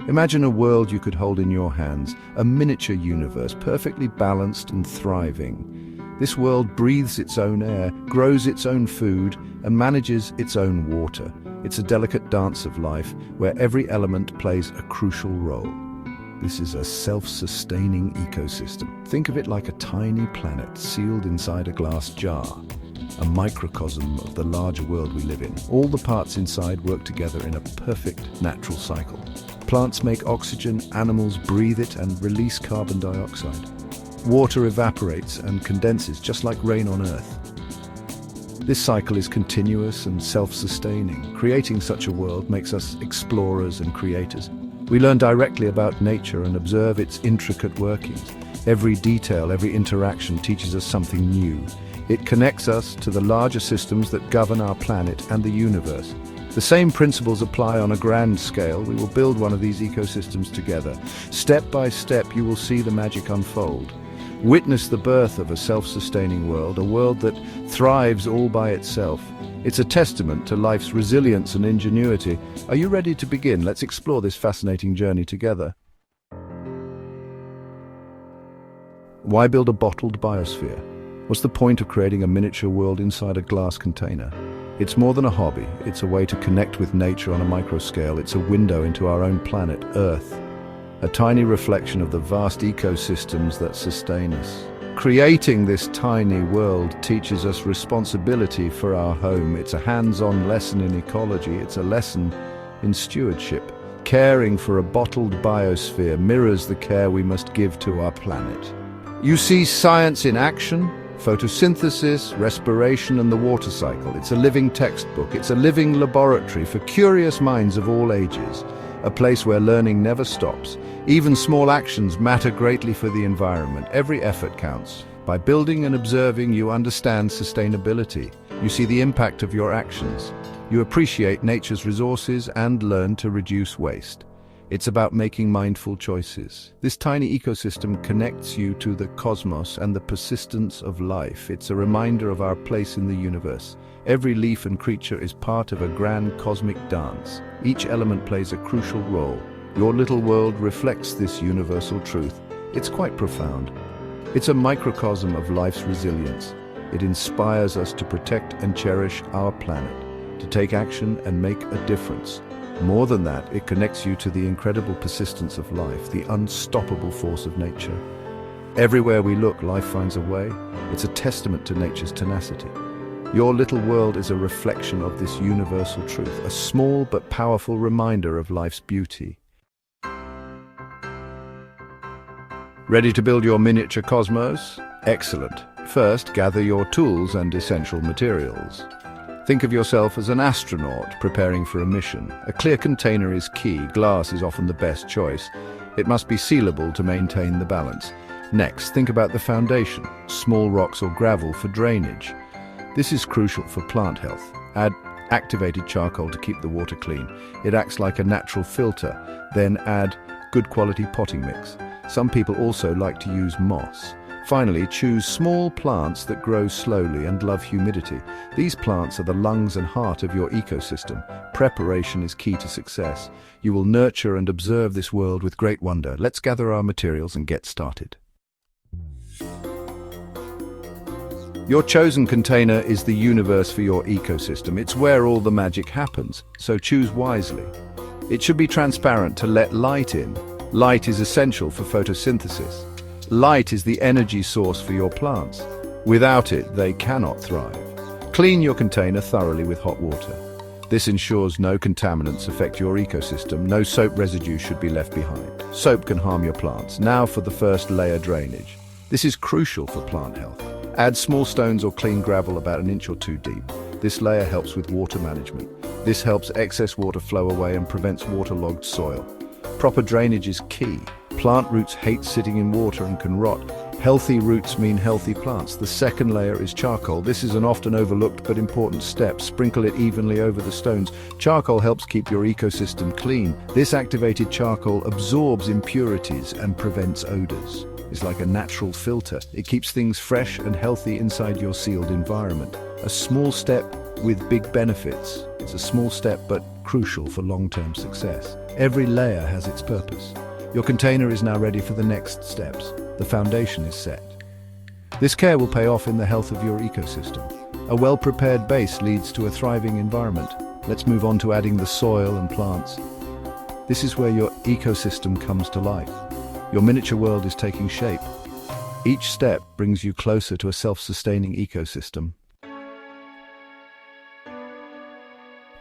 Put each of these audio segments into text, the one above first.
Imagine a world you could hold in your hands, a miniature universe, perfectly balanced and thriving. This world breathes its own air, grows its own food, and manages its own water. It's a delicate dance of life where every element plays a crucial role. This is a self-sustaining ecosystem. Think of it like a tiny planet sealed inside a glass jar, a microcosm of the larger world we live in. All the parts inside work together in a perfect natural cycle. Plants make oxygen, animals breathe it and release carbon dioxide. Water evaporates and condenses just like rain on Earth. This cycle is continuous and self-sustaining. Creating such a world makes us explorers and creators. We learn directly about nature and observe its intricate workings. Every detail, every interaction teaches us something new. It connects us to the larger systems that govern our planet and the universe. The same principles apply on a grand scale. We will build one of these ecosystems together. Step by step, you will see the magic unfold. Witness the birth of a self-sustaining world, a world that thrives all by itself. It's a testament to life's resilience and ingenuity. Are you ready to begin? Let's explore this fascinating journey together. Why build a bottled biosphere? What's the point of creating a miniature world inside a glass container? It's more than a hobby. It's a way to connect with nature on a micro scale. It's a window into our own planet, Earth, a tiny reflection of the vast ecosystems that sustain us. Creating this tiny world teaches us responsibility for our home. It's a hands-on lesson in ecology. It's a lesson in stewardship. Caring for a bottled biosphere mirrors the care we must give to our planet. You see science in action. Photosynthesis, respiration, and the water cycle. It's a living textbook. It's a living laboratory for curious minds of all ages. A place where learning never stops. Even small actions matter greatly for the environment. Every effort counts. By building and observing, you understand sustainability. You see the impact of your actions. You appreciate nature's resources and learn to reduce waste. It's about making mindful choices. This tiny ecosystem connects you to the cosmos and the persistence of life. It's a reminder of our place in the universe. Every leaf and creature is part of a grand cosmic dance. Each element plays a crucial role. Your little world reflects this universal truth. It's quite profound. It's a microcosm of life's resilience. It inspires us to protect and cherish our planet, to take action and make a difference. More than that, it connects you to the incredible persistence of life, the unstoppable force of nature. Everywhere we look, life finds a way. It's a testament to nature's tenacity. Your little world is a reflection of this universal truth, a small but powerful reminder of life's beauty. Ready to build your miniature cosmos? Excellent. First, gather your tools and essential materials. Think of yourself as an astronaut preparing for a mission. A clear container is key. Glass is often the best choice. It must be sealable to maintain the balance. Next, think about the foundation, small rocks or gravel for drainage. This is crucial for plant health. Add activated charcoal to keep the water clean. It acts like a natural filter. Then add good quality potting mix. Some people also like to use moss. Finally, choose small plants that grow slowly and love humidity. These plants are the lungs and heart of your ecosystem. Preparation is key to success. You will nurture and observe this world with great wonder. Let's gather our materials and get started. Your chosen container is the universe for your ecosystem. It's where all the magic happens, so choose wisely. It should be transparent to let light in. Light is essential for photosynthesis. Light is the energy source for your plants. Without it, they cannot thrive. Clean your container thoroughly with hot water. This ensures no contaminants affect your ecosystem. No soap residue should be left behind. Soap can harm your plants. Now for the first layer, drainage. This is crucial for plant health. Add small stones or clean gravel about 1 inch or 2 deep. This layer helps with water management. This helps excess water flow away and prevents waterlogged soil. Proper drainage is key. Plant roots hate sitting in water and can rot. Healthy roots mean healthy plants. The second layer is charcoal. This is an often overlooked but important step. Sprinkle it evenly over the stones. Charcoal helps keep your ecosystem clean. This activated charcoal absorbs impurities and prevents odors. It's like a natural filter. It keeps things fresh and healthy inside your sealed environment. A small step with big benefits. It's a small step, but crucial for long-term success. Every layer has its purpose. Your container is now ready for the next steps. The foundation is set. This care will pay off in the health of your ecosystem. A well-prepared base leads to a thriving environment. Let's move on to adding the soil and plants. This is where your ecosystem comes to life. Your miniature world is taking shape. Each step brings you closer to a self-sustaining ecosystem.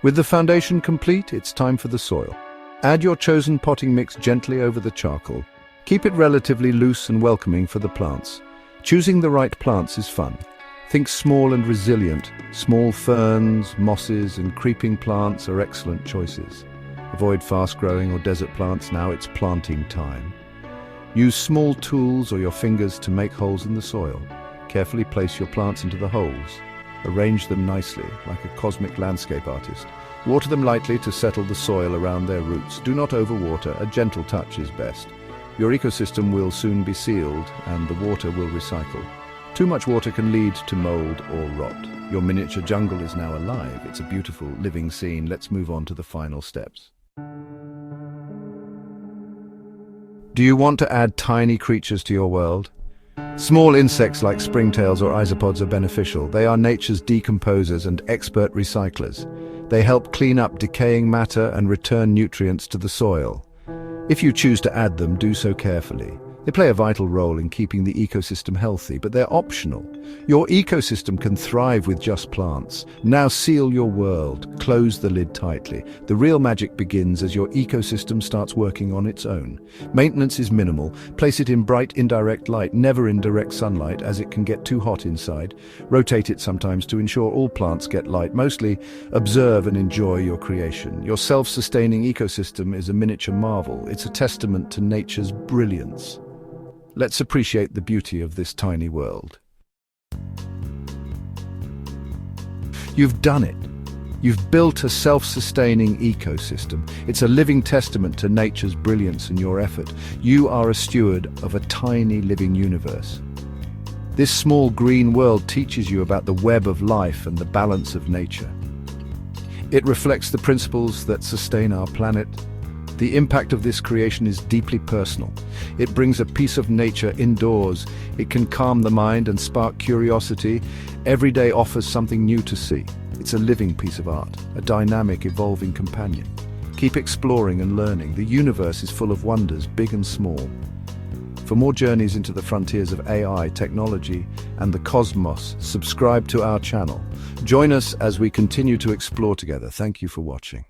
With the foundation complete, it's time for the soil. Add your chosen potting mix gently over the charcoal. Keep it relatively loose and welcoming for the plants. Choosing the right plants is fun. Think small and resilient. Small ferns, mosses, and creeping plants are excellent choices. Avoid fast-growing or desert plants. Now it's planting time. Use small tools or your fingers to make holes in the soil. Carefully place your plants into the holes. Arrange them nicely, like a cosmic landscape artist. Water them lightly to settle the soil around their roots. Do not overwater. A gentle touch is best. Your ecosystem will soon be sealed, and the water will recycle. Too much water can lead to mold or rot. Your miniature jungle is now alive. It's a beautiful, living scene. Let's move on to the final steps. Do you want to add tiny creatures to your world? Small insects like springtails or isopods are beneficial. They are nature's decomposers and expert recyclers. They help clean up decaying matter and return nutrients to the soil. If you choose to add them, do so carefully. They play a vital role in keeping the ecosystem healthy, but they're optional. Your ecosystem can thrive with just plants. Now seal your world. Close the lid tightly. The real magic begins as your ecosystem starts working on its own. Maintenance is minimal. Place it in bright indirect light, never in direct sunlight, as it can get too hot inside. Rotate it sometimes to ensure all plants get light. Mostly, observe and enjoy your creation. Your self-sustaining ecosystem is a miniature marvel. It's a testament to nature's brilliance. Let's appreciate the beauty of this tiny world. You've done it. You've built a self-sustaining ecosystem. It's a living testament to nature's brilliance and your effort. You are a steward of a tiny living universe. This small green world teaches you about the web of life and the balance of nature. It reflects the principles that sustain our planet. The impact of this creation is deeply personal. It brings a piece of nature indoors. It can calm the mind and spark curiosity. Every day offers something new to see. It's a living piece of art, a dynamic, evolving companion. Keep exploring and learning. The universe is full of wonders, big and small. For more journeys into the frontiers of AI, technology, and the cosmos, subscribe to our channel. Join us as we continue to explore together. Thank you for watching.